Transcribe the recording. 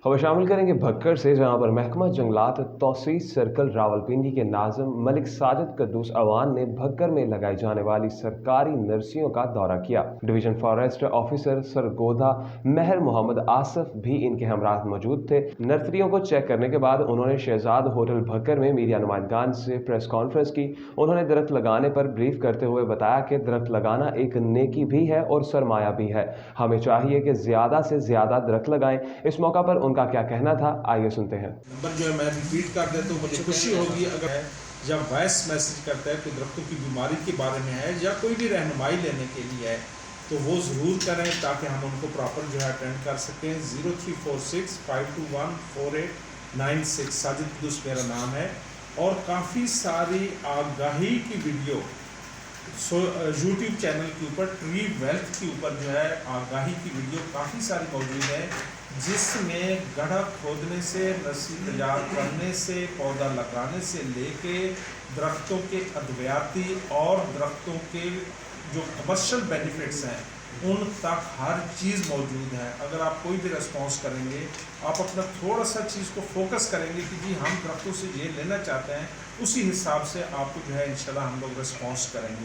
खबर शामिल करेंगे भक्कड़ से, जहां पर महकमा जंगलात तौसीफ सर्कल रावलपिंडी के नाज़िम मलिक साजिद कद्दूस अवान ने भक्कड़ में लगाई जाने वाली सरकारी नर्सरियों का दौरा किया। डिवीजन फॉरेस्ट ऑफिसर सरगोधा महर मोहम्मद आसफ भी इनके हमराह मौजूद थे। नर्सरियों को चेक करने के बाद उन्होंने शहजाद होटल भक्कड़ में मीडिया नुमाइंदगान से प्रेस कॉन्फ्रेंस की। उन्होंने दरख्त लगाने पर ब्रीफ करते हुए बताया कि दरख्त लगाना एक नेकी भी है और सरमाया भी है। हमें चाहिए कि ज्यादा से ज्यादा दरख्त लगाएं। इस मौका पर उनका क्या कहना था, आइए सुनते हैं। नंबर जो है मैं रिपीट कर देता हूँ, मुझे खुशी होगी अगर जब वॉइस मैसेज करता है कोई दरख्तों की बीमारी के बारे में है या कोई भी रहनुमाई लेने के लिए है तो वो ज़रूर करें ताकि हम उनको प्रॉपर जो है अटेंड कर सकें। 0346521489 साजिद कद्दूस मेरा नाम है और काफ़ी सारी आगाही की वीडियो यूट्यूब चैनल के ऊपर ट्री वेल्थ के ऊपर जो है आगाही की वीडियो काफ़ी सारी मौजूद है, जिसमें गड्ढा खोदने से, नर्सरी तैयार करने से, पौधा लगाने से लेके दरख्तों के अद्वियाती और दरख्तों के जो कमर्शियल बेनिफिट्स हैं उन तक हर चीज़ मौजूद है। अगर आप कोई भी रिस्पॉन्स करेंगे, आप अपना थोड़ा सा चीज़ को फोकस करेंगे कि जी हम दरख्तों से ये लेना चाहते हैं, उसी हिसाब से आपको जो है इंशाल्लाह हम लोग रिस्पॉन्स करेंगे।